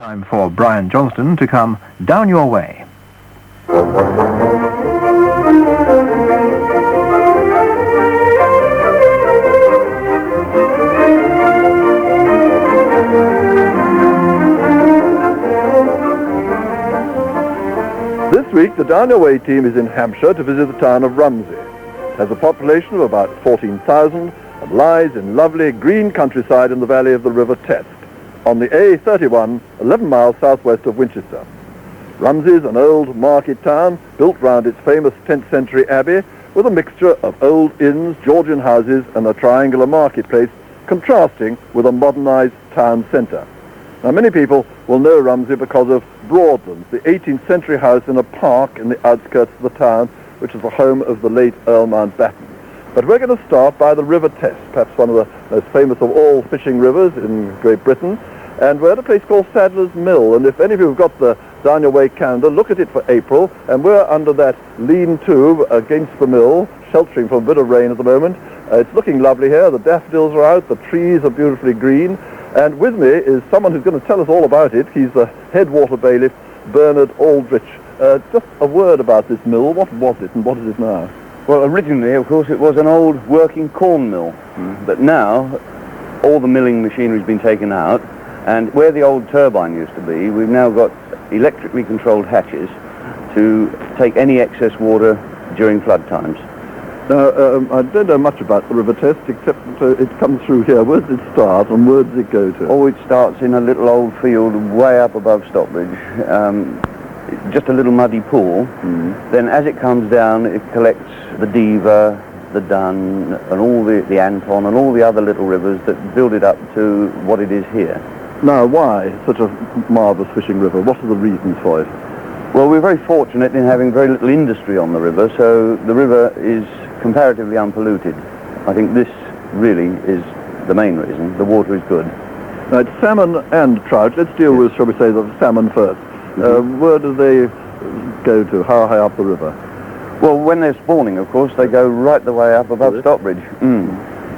Time for Brian Johnston to come down your way. This week, the Down Your Way team is in Hampshire to visit the town of Romsey. It has a population of about 14,000 and lies in lovely green countryside in the valley of the River Test, on the A31, 11 miles southwest of Winchester. Romsey is an old market town built round its famous 10th century abbey with a mixture of old inns, Georgian houses and a triangular marketplace contrasting with a modernized town centre. Now, many people will know Romsey because of Broadlands, the 18th century house in a park in the outskirts of the town, which is the home of the late Earl Mountbatten. But we're going to start by the River Test, perhaps one of the most famous of all fishing rivers in Great Britain. And we're at a place called Sadler's Mill. And if any of you have got the Down Your Way calendar, look at it for April. And we're under that lean-to against the mill, sheltering from a bit of rain at the moment. It's looking lovely here. The daffodils are out. The trees are beautifully green. And with me is someone who's going to tell us all about it. He's the head water bailiff, Bernard Aldrich. Just a word about this mill. What was it and what is it now? Well, originally, of course, it was an old working corn mill. But now, all the milling machinery's been taken out. And where the old turbine used to be, we've now got electrically controlled hatches to take any excess water during flood times. Now, I don't know much about the River Test, except it comes through here. Where does it start and where does it go to? Oh, it starts in a little old field way up above Stockbridge, just a little muddy pool. Then as it comes down, it collects the Diva, the Dun, and all the Anton, and all the other little rivers that build it up to what it is here. Now, why such a marvellous fishing river? What are the reasons for it? Well, we're very fortunate in having very little industry on the river, so the river is comparatively unpolluted. I think this really is the main reason. The water is good. Now, it's salmon and trout. Let's deal with, shall we say, the salmon first. Where do they go to? How high up the river? Well, when they're spawning, of course, they go right the way up above Stockbridge.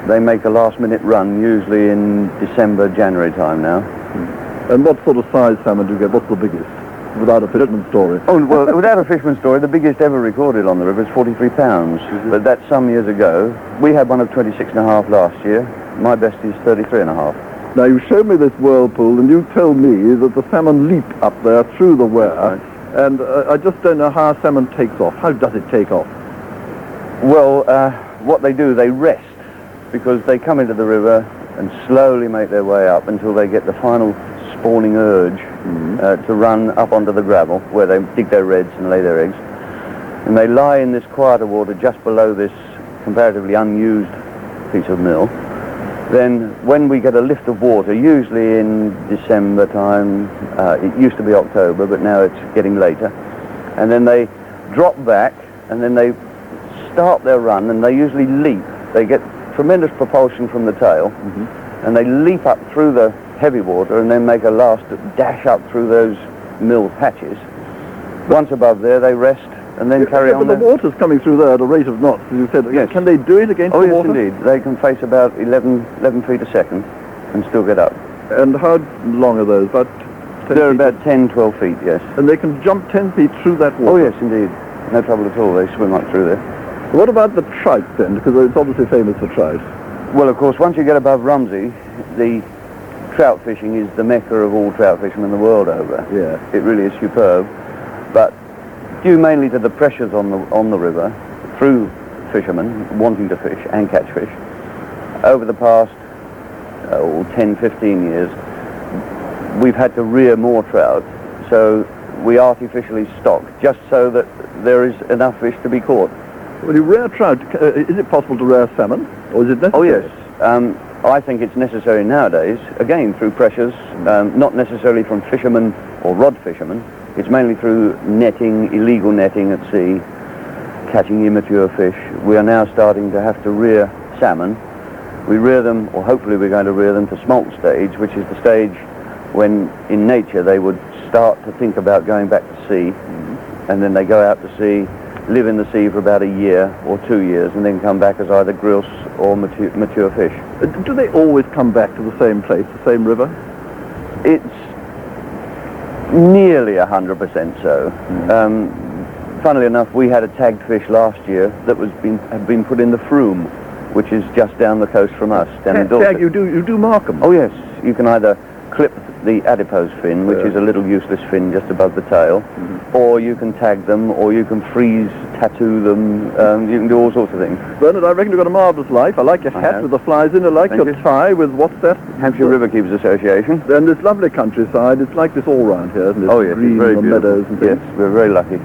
They make a last-minute run, usually in December, January time now. And what sort of size salmon do you get? What's the biggest? Without a fisherman's story. Oh, well, without a fisherman's story, the biggest ever recorded on the river is 43 pounds. But that's some years ago. We had one of 26.5 last year. My best is 33.5. Now, you showed me this whirlpool, and you tell me that the salmon leap up there through the weir. Right. And I just don't know how salmon takes off. How does it take off? Well, what they do, they rest, because they come into the river and slowly make their way up until they get the final spawning urge to run up onto the gravel, where they dig their redds and lay their eggs. And they lie in this quieter water just below this comparatively unused piece of mill. Then when we get a lift of water, usually in December time, it used to be October, but now it's getting later, and then they drop back, and then they start their run, and they usually leap. They get tremendous propulsion from the tail, and they leap up through the heavy water and then make a last dash up through those mill hatches. Once above there, they rest and then carry on. But the water's coming through there at a rate of knots, as you said. Yes. Can they do it against the water? Oh, yes, indeed. They can face about 11 feet a second and still get up. And how long are those? About 10 They're feet? about 10, 12 feet, yes. And they can jump 10 feet through that water? Oh, yes, indeed. No trouble at all. They swim up through there. What about the trout, then? Because it's obviously famous for trout. Well, of course, once you get above Romsey, the trout fishing is the mecca of all trout fishermen the world over. Yeah. It really is superb. But due mainly to the pressures on the river, through fishermen wanting to fish and catch fish, over the past 10, 15 years, we've had to rear more trout. So we artificially stock just so that there is enough fish to be caught. When you rear trout, is it possible to rear salmon, or is it necessary? Oh, yes. I think it's necessary nowadays, again, through pressures, not necessarily from fishermen or rod fishermen. It's mainly through netting, illegal netting at sea, catching immature fish. We are now starting to have to rear salmon. We rear them, or hopefully we're going to rear them to smolt stage, which is the stage when, in nature, they would start to think about going back to sea, and then they go out to sea, live in the sea for about a year or 2 years, and then come back as either grilse or mature fish. Do they always come back to the same place, the same river? It's Nearly 100% so. Funnily enough, we had a tagged fish last year that had been put in the Froome, which is just down the coast from us, down in Dorset. Tag, you do mark them? Oh yes, you can either clip the adipose fin, which is a little useless fin just above the tail, or you can tag them, or you can freeze tattoo them. You can do all sorts of things. Bernard, I reckon you've got a marvellous life. I like your hat with the flies in. I like your tie with, what's that? Hampshire River Keepers Association. And this lovely countryside. It's like this all round here, isn't it? Oh yes, green, it's very and beautiful. meadows and things. Yes, we're very lucky.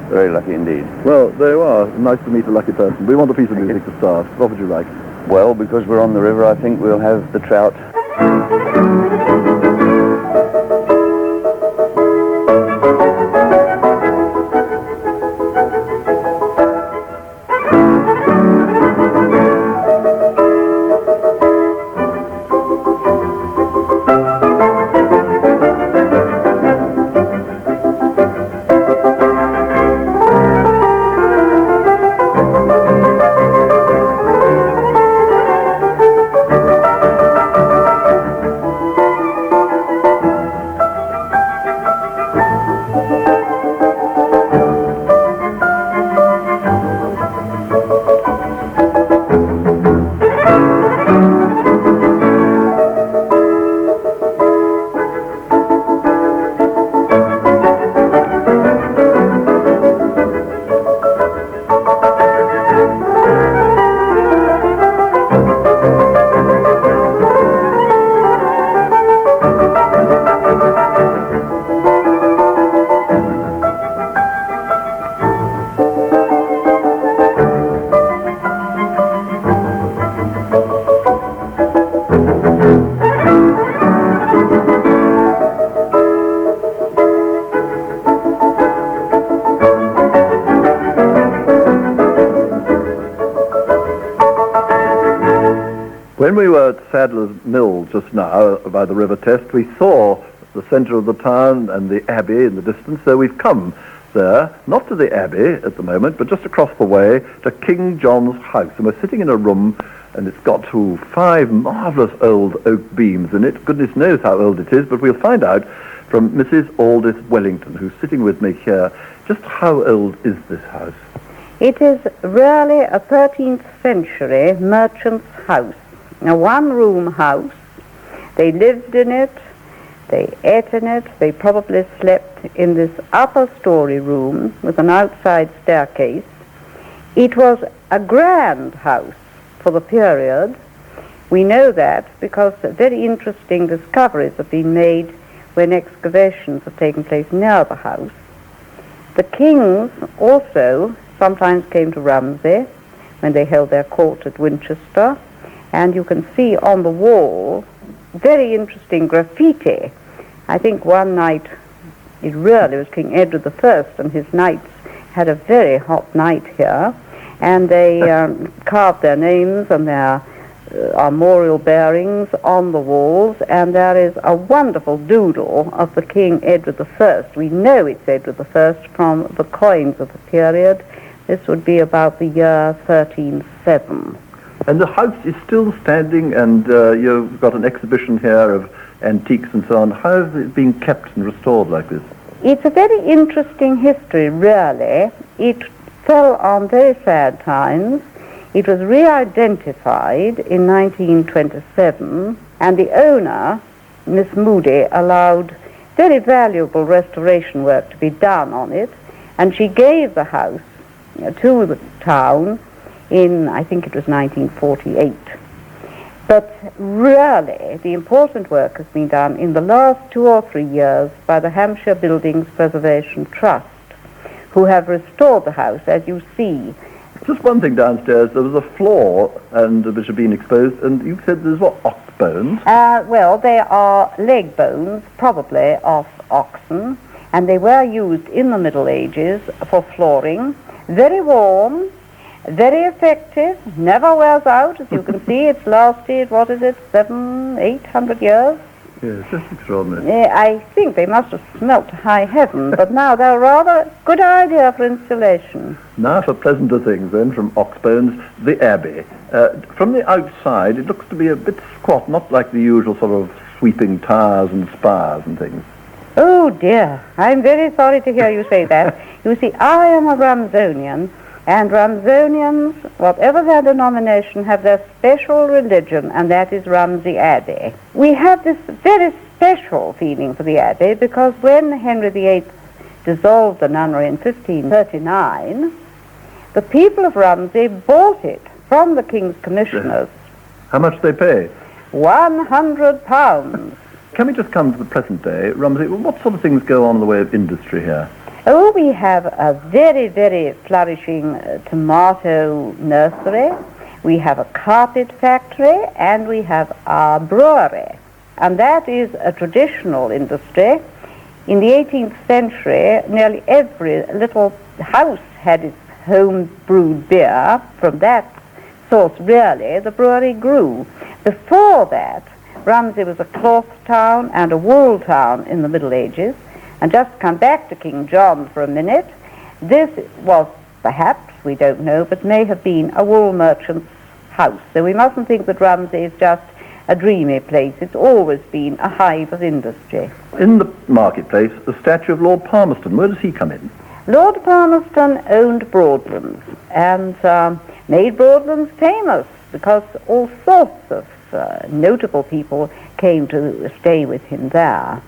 Very lucky indeed. Well, there you are. Nice to meet a lucky person. We want a piece of music to start. What would you like? Well, because we're on the river, I think we'll have the trout. When we were at Sadler's Mill just now by the River Test, we saw the centre of the town and the Abbey in the distance, so we've come there, not to the Abbey at the moment, but just across the way to King John's house. And we're sitting in a room, and it's got 5 marvellous old oak beams in it. Goodness knows how old it is, but we'll find out from Mrs. Aldith Wellington, who's sitting with me here, just how old is this house? It is really a 13th century merchant's house, a one-room house. They lived in it, they ate in it, they probably slept in this upper story room with an outside staircase. It was a grand house for the period. We know that because very interesting discoveries have been made when excavations have taken place near the house. The kings also sometimes came to Romsey when they held their court at Winchester, and you can see on the wall very interesting graffiti. I think one night it really was King Edward I and his knights had a very hot night here, and they carved their names and their armorial bearings on the walls, and there is a wonderful doodle of the King Edward I. We know it's Edward I from the coins of the period. This would be about the year 1307. And the house is still standing, and you've got an exhibition here of antiques and so on. How has it been kept and restored like this? It's a very interesting history, really. It fell on very sad times. It was re-identified in 1927, and the owner, Miss Moody, allowed very valuable restoration work to be done on it, and she gave the house to the town in, I think it was 1948. But really, the important work has been done in the last 2 or 3 years by the Hampshire Buildings Preservation Trust, who have restored the house, as you see. Just one thing downstairs, there was a floor which had been exposed, and you said there's what, ox bones? Well, they are leg bones, probably of oxen, and they were used in the Middle Ages for flooring. Very warm, very effective, never wears out. As you can see, it's lasted, 700-800 years. Yes, that's extraordinary. I think they must have smelt to high heaven, but now they're a rather good idea for insulation. Now for pleasanter things then, from Oxbones, the Abbey. From the outside, it looks to be a bit squat, not like the usual sort of sweeping towers and spires and things. Oh dear, I'm very sorry to hear you say that. You see, I am a Romsonian, and Romsonians, whatever their denomination, have their special religion, and that is Romsey Abbey. We have this very special feeling for the Abbey because when Henry VIII dissolved the nunnery in 1539, the people of Romsey bought it from the King's Commissioners. How much they pay? £100. Can we just come to the present day, Romsey? What sort of things go on in the way of industry here? Oh, we have a very, very flourishing tomato nursery. We have a carpet factory, and we have a brewery. And that is a traditional industry. In the 18th century, nearly every little house had its home brewed beer. From that source, really, the brewery grew. Before that, Romsey was a cloth town and a wool town in the Middle Ages. And just to come back to King John for a minute, this was perhaps, we don't know, but may have been a wool merchant's house. So we mustn't think that Romsey is just a dreamy place. It's always been a hive of industry. In the marketplace, the statue of Lord Palmerston, where does he come in? Lord Palmerston owned Broadlands and made Broadlands famous because all sorts of notable people came to stay with him there.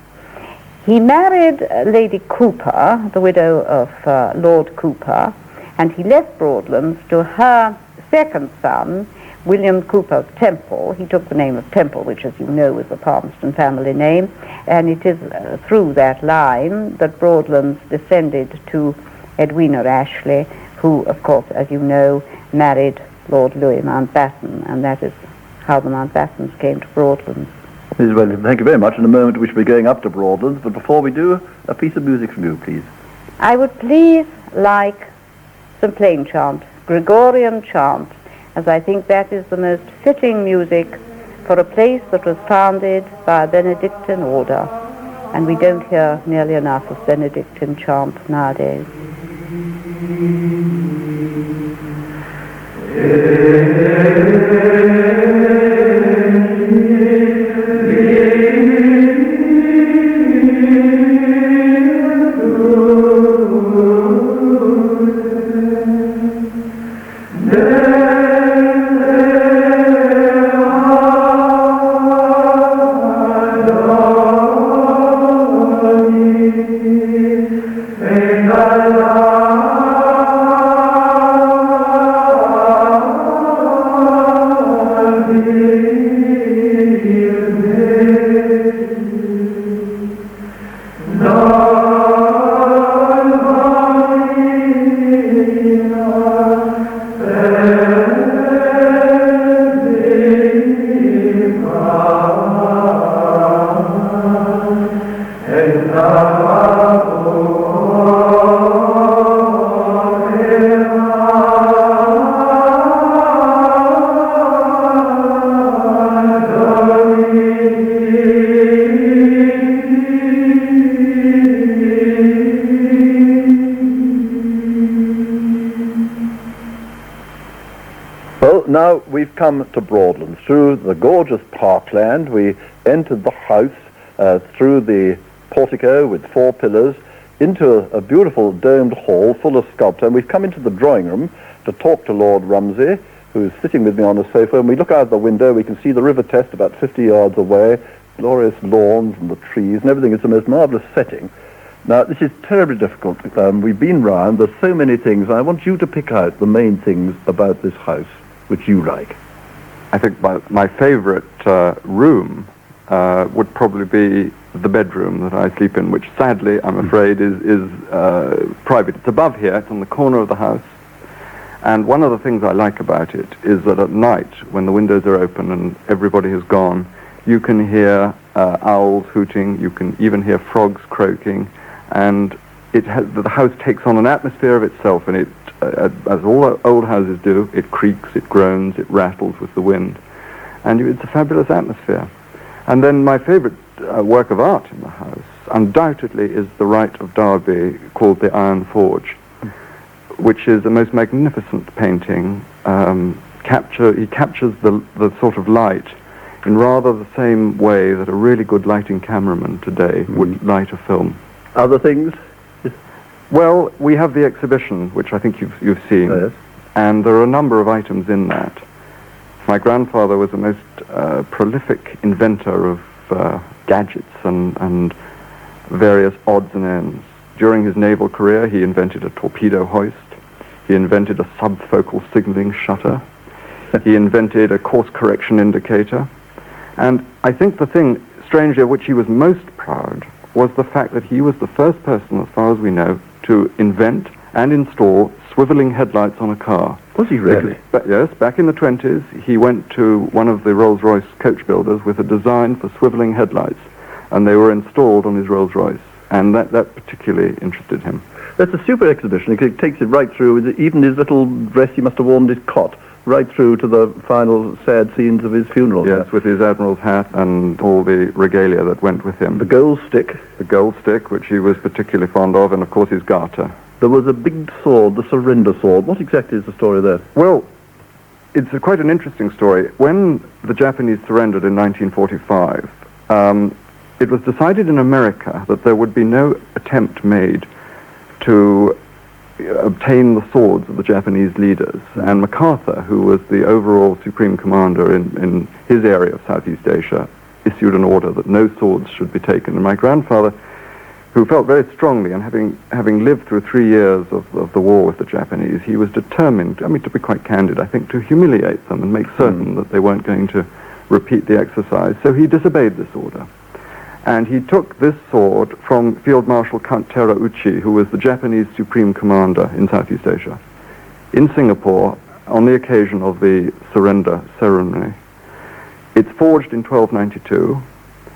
He married Lady Cooper, the widow of Lord Cooper, and he left Broadlands to her second son, William Cooper of Temple. He took the name of Temple, which, as you know, is the Palmerston family name, and it is through that line that Broadlands descended to Edwina Ashley, who, of course, as you know, married Lord Louis Mountbatten, and that is how the Mountbattens came to Broadlands. Mrs. Wellington, thank you very much. In a moment we shall be going up to Broadlands, but before we do, a piece of music from you, please. I would please like some plain chant, Gregorian chant, as I think that is the most fitting music for a place that was founded by a Benedictine order, and we don't hear nearly enough of Benedictine chant nowadays. Now we've come to Broadlands. Through the gorgeous parkland, we entered the house through the portico with 4 pillars into a beautiful domed hall full of sculpture, and we've come into the drawing room to talk to Lord Romsey, who's sitting with me on a sofa, and we look out the window, we can see the River Test about 50 yards away, glorious lawns and the trees and everything. It's the most marvellous setting. Now, this is terribly difficult. We've been round, there's so many things. I want you to pick out the main things about this house which you like. I think my favourite room would probably be the bedroom that I sleep in, which sadly, I'm afraid, is private. It's above here, it's on the corner of the house. And one of the things I like about it is that at night, when the windows are open and everybody has gone, you can hear owls hooting, you can even hear frogs croaking, and the house takes on an atmosphere of itself, and it, as all old houses do, it creaks, it groans, it rattles with the wind, and it's a fabulous atmosphere. And then my favourite work of art in the house, undoubtedly, is the Right of Derby, called The Iron Forge, which is a most magnificent painting. He captures the sort of light in rather the same way that a really good lighting cameraman today would light a film. Other things? Well, we have the exhibition, which I think you've seen, Yes. and there are a number of items in that. My grandfather was a most prolific inventor of gadgets and various odds and ends. During his naval career, he invented a torpedo hoist. He invented a subfocal signaling shutter. He invented a course correction indicator. And I think the thing, strangely, of which he was most proud was the fact that he was the first person, as far as we know, to invent and install swiveling headlights on a car. Was he really? Yes, back in the 20s, he went to one of the Rolls-Royce coach builders with a design for swiveling headlights, and they were installed on his Rolls-Royce, and that particularly interested him. That's a super exhibition. It takes it right through, even his little dress he must have worn, his cot, right through to the final sad scenes of his funeral. Yes, with his admiral's hat and all the regalia that went with him. The gold stick. The gold stick, which he was particularly fond of, and of course his garter. There was a big sword, the surrender sword. What exactly is the story there? Well, it's quite an interesting story. When the Japanese surrendered in 1945, it was decided in America that there would be no attempt made to obtain the swords of the Japanese leaders. And MacArthur, who was the overall supreme commander in his area of Southeast Asia, issued an order that no swords should be taken. And my grandfather, who felt very strongly, and having lived through 3 years of the war with the Japanese, he was determined, to be quite candid, I think, to humiliate them and make certain that they weren't going to repeat the exercise. So he disobeyed this order. And he took this sword from Field Marshal Count Terauchi, who was the Japanese supreme commander in Southeast Asia, in Singapore on the occasion of the surrender ceremony. It's forged in 1292.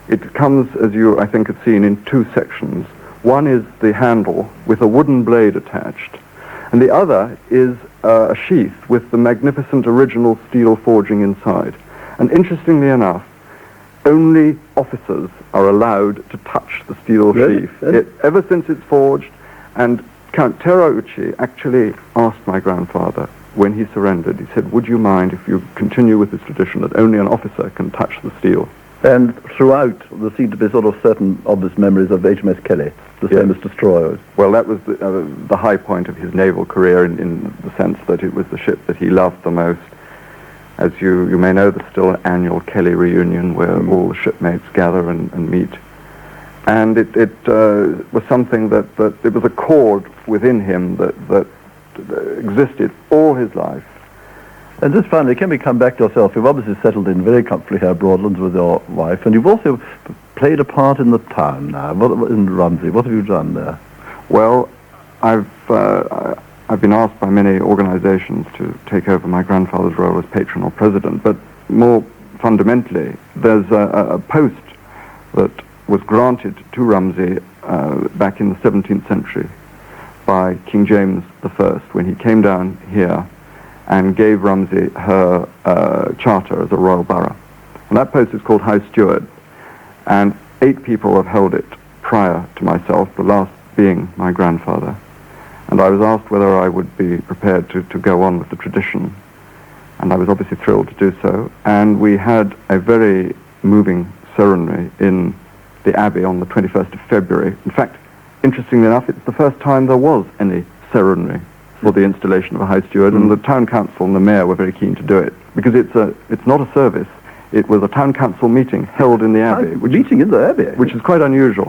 It comes, as you, I think, have seen, in two sections. One is the handle with a wooden blade attached, and the other is a sheath with the magnificent original steel forging inside. And interestingly enough, only officers are allowed to touch the steel sheath. Ever since it's forged, and Count Terauchi actually asked my grandfather when he surrendered, he said, would you mind if you continue with this tradition that only an officer can touch the steel? And throughout, there seemed to be sort of certain obvious memories of HMS Kelly, the famous destroyers. Well, that was the high point of his naval career in the sense that it was the ship that he loved the most. As you may know, there's still an annual Kelly reunion where all the shipmates gather and meet. And it was something that it was a chord within him that existed all his life. And just finally, can we come back to yourself? You've obviously settled in very comfortably here at Broadlands with your wife, and you've also played a part in the town now, in Romsey. What have you done there? Well, I've been asked by many organizations to take over my grandfather's role as patron or president, but more fundamentally, there's a post that was granted to Romsey back in the 17th century by King James I when he came down here and gave Romsey her charter as a royal borough. And that post is called High Steward, and 8 people have held it prior to myself, the last being my grandfather. And I was asked whether I would be prepared to go on with the tradition, and I was obviously thrilled to do so. And we had a very moving ceremony in the Abbey on the 21st of February. In fact, interestingly enough, it's the first time there was any ceremony for the installation of a High Steward, and the town council and the mayor were very keen to do it, because it's not a service. It was a town council meeting held in the Abbey. Which is quite unusual.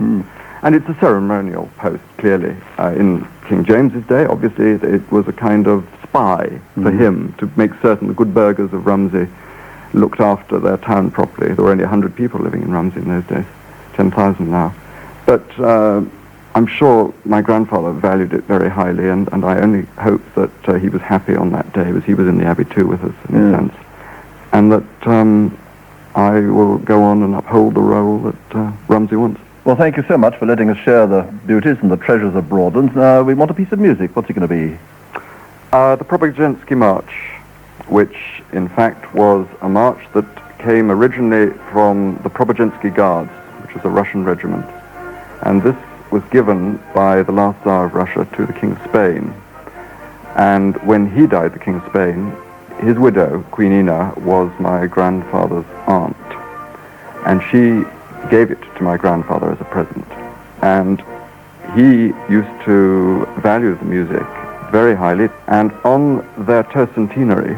And it's a ceremonial post, clearly. In King James's day, obviously, it was a kind of spy for him to make certain the good burghers of Romsey looked after their town properly. There were only 100 people living in Romsey in those days, 10,000 now. But I'm sure my grandfather valued it very highly, and I only hope that he was happy on that day, because he was in the Abbey too with us, in a sense. And that I will go on and uphold the role that Romsey wants. Well, thank you so much for letting us share the beauties and the treasures of Broadlands. Now, we want a piece of music. What's it going to be? The Probojensky March, which, in fact, was a march that came originally from the Probojensky Guards, which was a Russian regiment. And this was given by the last Tsar of Russia to the King of Spain. And when he died, the King of Spain, his widow, Queen Ina, was my grandfather's aunt. and she gave it to my grandfather as a present. And he used to value the music very highly, and on their tercentenary,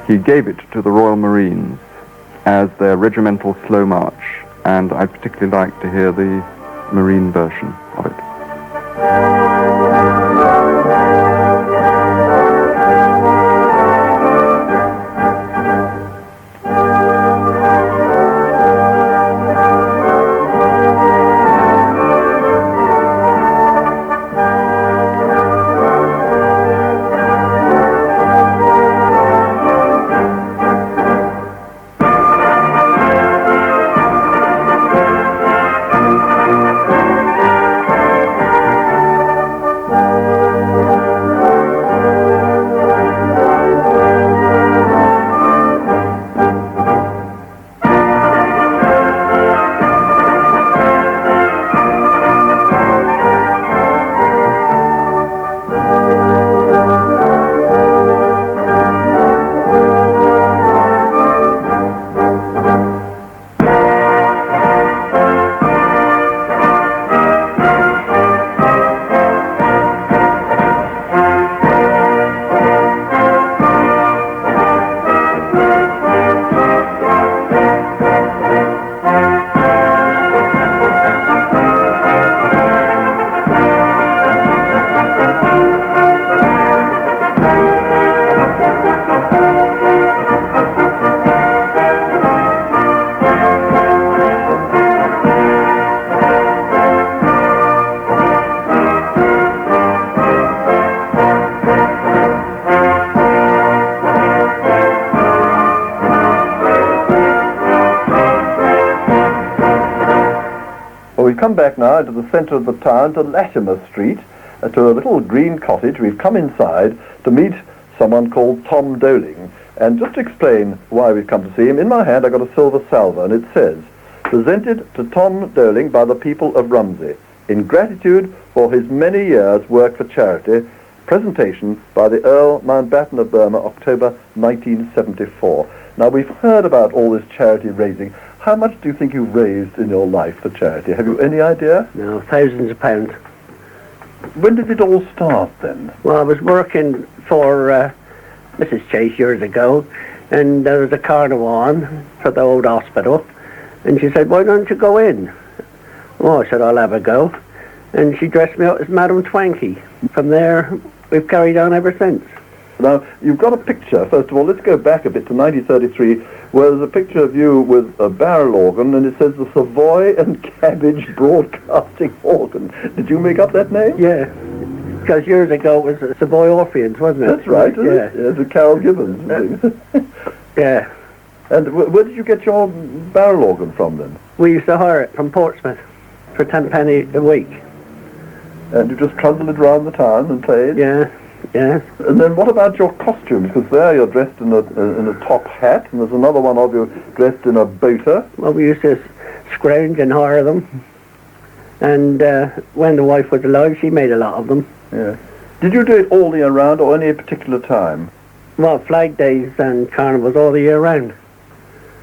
he gave it to the Royal Marines as their regimental slow march, and I'd particularly like to hear the Marine version of it. We've come back now into the centre of the town to Latimer Street, to a little green cottage. We've come inside to meet someone called Tom Doling. And just to explain why we've come to see him, in my hand I've got a silver salver, and it says, "Presented to Tom Doling by the people of Romsey, in gratitude for his many years' work for charity. Presentation by the Earl Mountbatten of Burma, October 1974. Now, we've heard about all this charity raising. How much do you think you've raised in your life for charity? Have you any idea? No, thousands of pounds. When did it all start, then? Well, I was working for Mrs. Chase years ago, and there was a carnival on for the old hospital, and she said, "Why don't you go in?" Well, I said, "I'll have a go." And she dressed me up as Madam Twankey. From there, we've carried on ever since. Now, you've got a picture. First of all, let's go back a bit to 1933, where there's a picture of you with a barrel organ, and it says the Savoy and Cabbage Broadcasting Organ. Did you make up that name? Yeah, because years ago it was the Savoy Orpheans, wasn't it? That's right, isn't yeah. it? Yeah, the Carol Gibbons and things. Yeah. And where did you get your barrel organ from, then? We used to hire it from Portsmouth for 10 penny a week. And you just trundled it around the town and played? Yeah, yeah. And then what about your costumes? Because there you're dressed in a top hat, and there's another one of you dressed in a boater. Well, we used to scrounge and hire them. And when the wife was alive, she made a lot of them. Yeah. Did you do it all the year round, or any particular time? Well, flag days and carnivals all the year round.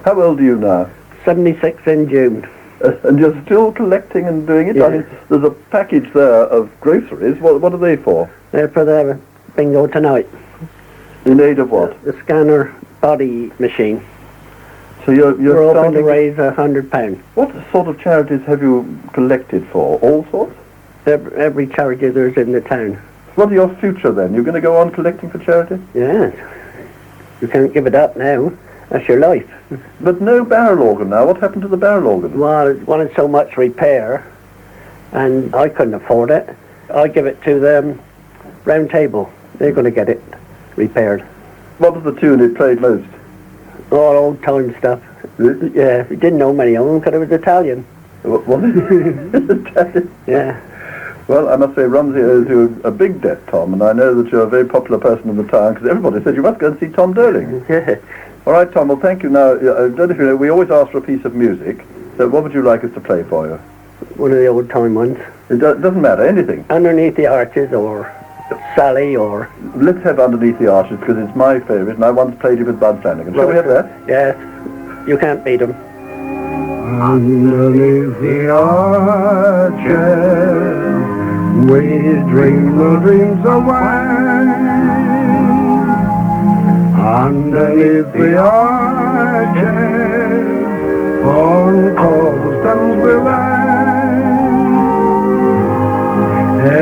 How old are you now? 76 in June. And you're still collecting and doing it? Yeah. I mean, there's a package there of groceries. What are they for? They're for the bingo tonight. In aid of what? The scanner body machine. So you're We're hoping to starting raise £100. What sort of charities have you collected for? All sorts? Every charity there's in the town. What's your future then? You're going to go on collecting for charity? Yes. You can't give it up now. That's your life. But no barrel organ now. What happened to the barrel organ? Well, it wanted so much repair, and I couldn't afford it. I give it to the Round Table. They're going to get it repaired. What was the tune it played most? All old-time stuff. Yeah, we didn't know many of them because it was Italian. Was it? Italian? Yeah. Well, I must say, Romsey owes you a big debt, Tom, and I know that you're a very popular person in the town, because everybody said you must go and see Tom Doling. Yeah. All right, Tom, well, thank you. Now, I don't know if you know, we always ask for a piece of music, so what would you like us to play for you? One of the old-time ones. It doesn't matter, anything. Underneath the Arches or Sally or... Let's have Underneath the Arches, because it's my favourite, and I once played it with Bud Flanagan. Shall we have that? Yes. You can't beat them. Underneath the arches, we dream the dreams away. Underneath the arches, on cobblestones we lay.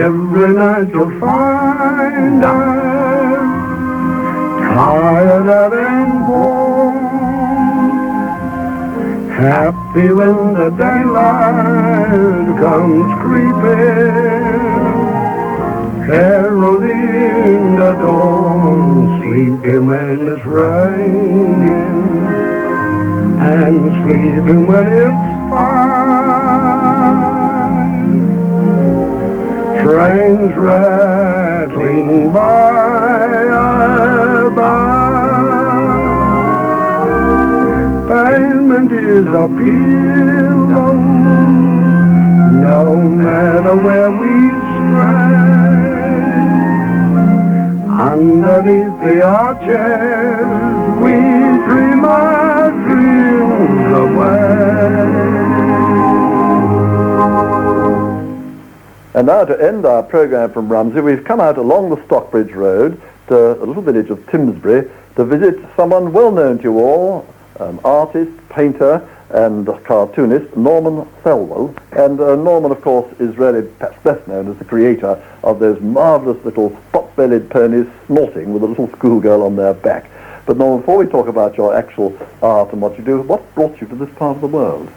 Every night you'll find us tired out and warm, happy when the daylight comes creeping, caroling the dawn, sleeping when it's raining, and sleeping when it's fine. Trains rattling by above, pavement is a pillow, no matter where we stray. Underneath the arches, we dream our dreams away. And now to end our programme from Romsey, we've come out along the Stockbridge Road to a little village of Timsbury to visit someone well known to you all, artist, painter and cartoonist Norman Thelwell. And Norman, of course, is really perhaps best known as the creator of those marvellous little pot-bellied ponies snorting with a little schoolgirl on their back. But Norman, before we talk about your actual art and what you do, what brought you to this part of the world?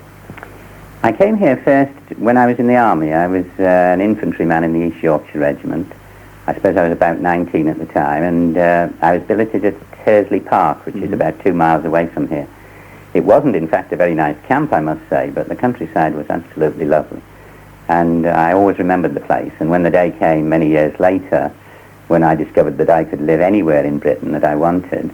I came here first when I was in the army. I was an infantryman in the East Yorkshire Regiment. I suppose I was about 19 at the time, and I was billeted at Hursley Park, which is about 2 miles away from here. It wasn't, in fact, a very nice camp, I must say, but the countryside was absolutely lovely. And I always remembered the place, and when the day came many years later, when I discovered that I could live anywhere in Britain that I wanted,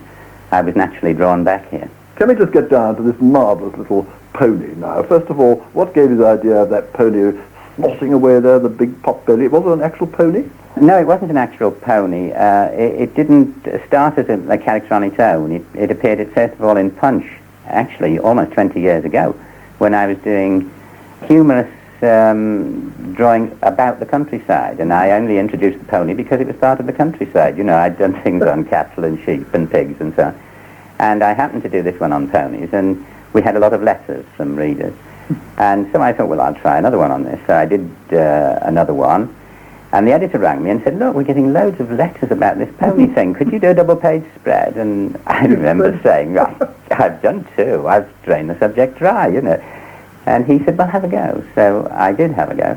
I was naturally drawn back here. Can we just get down to this marvellous little pony now? First of all, what gave you the idea of that pony snorting away there, the big pot-belly? Was it an actual pony? No, it wasn't an actual pony. It didn't start as a character on its own. It appeared, first of all, in Punch, actually, almost 20 years ago, when I was doing humorous drawings about the countryside, and I only introduced the pony because it was part of the countryside. You know, I'd done things on cattle and sheep and pigs and so on. And I happened to do this one on ponies, and we had a lot of letters from readers. And so I thought, well, I'll try another one on this. So I did another one, and the editor rang me and said, look, we're getting loads of letters about this pony thing. Could you do a double-page spread? And I remember saying, right, I've done 2. I've drained the subject dry, you know. And he said, well, have a go. So I did have a go,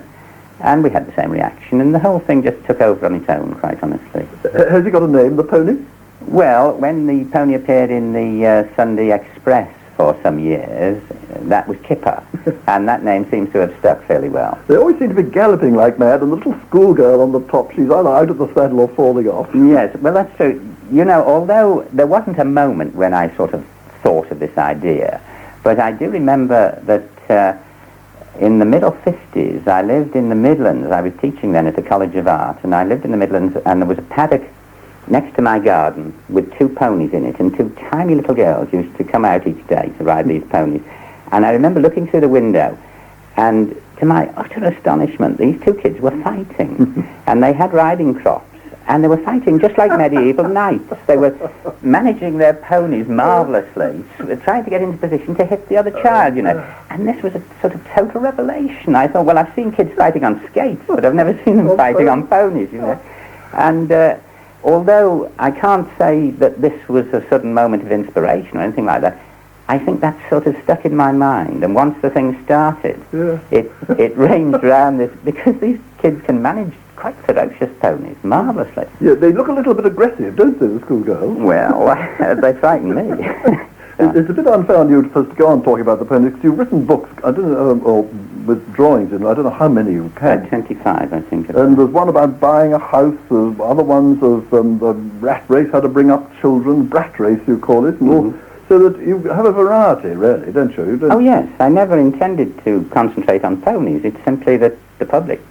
and we had the same reaction, and the whole thing just took over on its own, quite honestly. Has he got a name, the pony? Well, when the pony appeared in the Sunday Express for some years, that was Kipper, and that name seems to have stuck fairly well. They always seem to be galloping like mad, and the little schoolgirl on the top, she's either out of the saddle or falling off. Yes, well, that's true. You know, although there wasn't a moment when I sort of thought of this idea, but I do remember that in the middle 50s, I lived in the Midlands. I was teaching then at the College of Art, and I lived in the Midlands, and there was a paddock next to my garden with 2 ponies in it, and 2 tiny little girls used to come out each day to ride these ponies. And I remember looking through the window, and to my utter astonishment, these 2 kids were fighting. And they had riding crops, and they were fighting just like medieval knights. They were managing their ponies marvellously, trying to get into position to hit the other child, you know. And this was a sort of total revelation. I thought, well, I've seen kids fighting on skates, but I've never seen them fighting on ponies, you know. And although I can't say that this was a sudden moment of inspiration or anything like that, I think that sort of stuck in my mind. And once the thing started, it ranged around this, because these kids can manage quite ferocious ponies, marvellously. Yeah, they look a little bit aggressive, don't they, the schoolgirls? Well, they frighten me. It's a bit unfair on you to go on talking about the ponies, because you've written books, I don't know, or with drawings in them, I don't know how many you've had. 25, I think. And there's one about buying a house, other ones of the rat race, how to bring up children, brat race you call it, and all, so that you have a variety, really, don't you? Oh, yes, I never intended to concentrate on ponies. It's simply that the public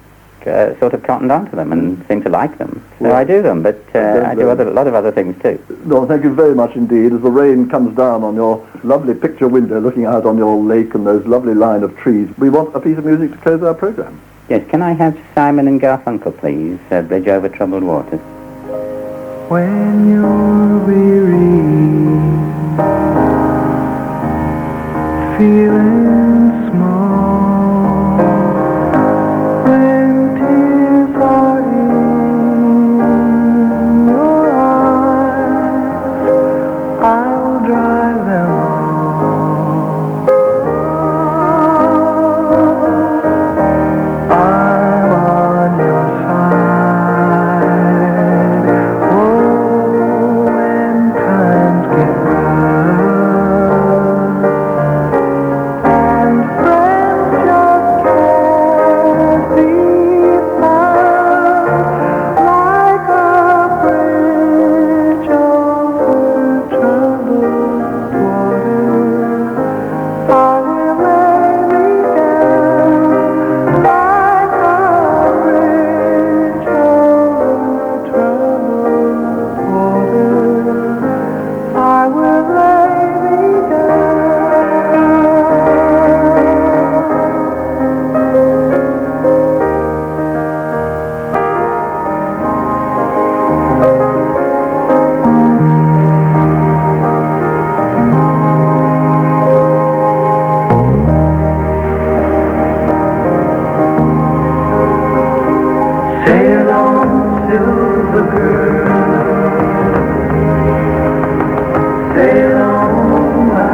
sort of cottoned onto them and seem to like them. So I do them, but I do a lot of other things too. No, thank you very much indeed. As the rain comes down on your lovely picture window looking out on your lake and those lovely line of trees, we want a piece of music to close our programme. Yes, can I have Simon and Garfunkel, please? Bridge Over Troubled Waters. When you're weary, feeling small, when tears are in your eyes, I'll dry them all. I'm on your side. Oh, when times get rough and friends just can't be found, like a bridge over troubled waters, I will lay me down, like a bridge over troubled waters, I will lay me down. Sail on, silver girl, sail on by.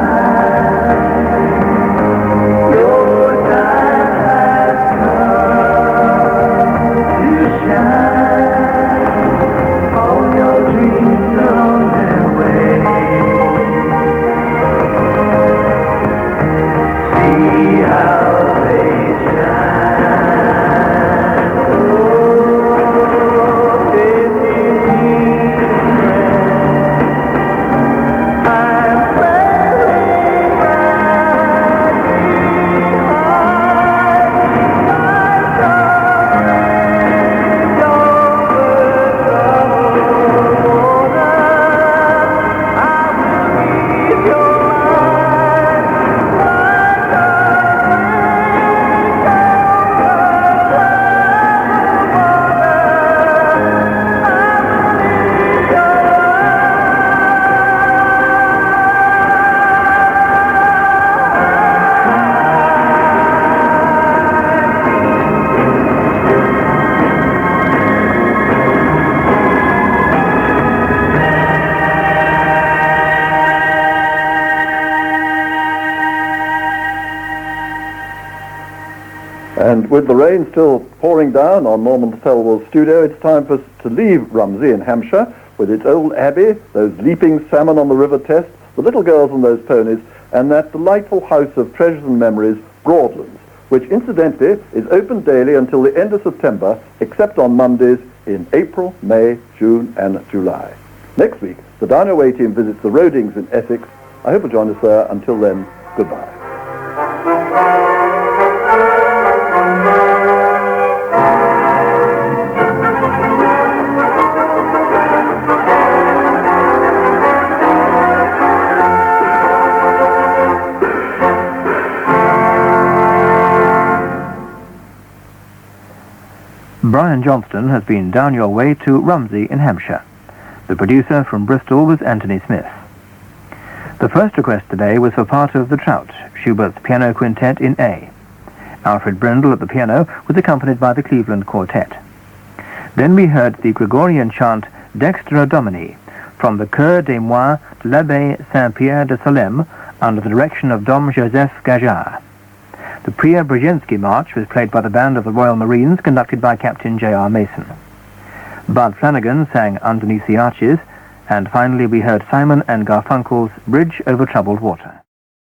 Your time has come to shine. All your dreams are on their way. See how they shine. Oh, if you need a friend, I'm sailing right behind. Like a bridge over troubled waters, I will ease your mind. Like a bridge over And with the rain still pouring down on Norman Thelwell's studio, it's time for us to leave Romsey in Hampshire with its old abbey, those leaping salmon on the River Test, the little girls on those ponies, and that delightful house of treasures and memories, Broadlands, which incidentally is open daily until the end of September, except on Mondays in April, May, June and July. Next week, the Down Your Way team visits the Rodings in Essex. I hope you'll join us there. Until then, goodbye. Brian Johnston has been Down Your Way to Romsey in Hampshire. The producer from Bristol was Anthony Smith. The first request today was for part of The Trout, Schubert's piano quintet in A. Alfred Brindle at the piano was accompanied by the Cleveland Quartet. Then we heard the Gregorian chant Dextra Domini from the Chœur des Moines de l'Abbaye Saint-Pierre de Solesmes under the direction of Dom Joseph Gajard. The Preobrazhensky March was played by the Band of the Royal Marines, conducted by Captain J.R. Mason. Bud Flanagan sang Underneath the Arches, and finally we heard Simon and Garfunkel's Bridge Over Troubled Water.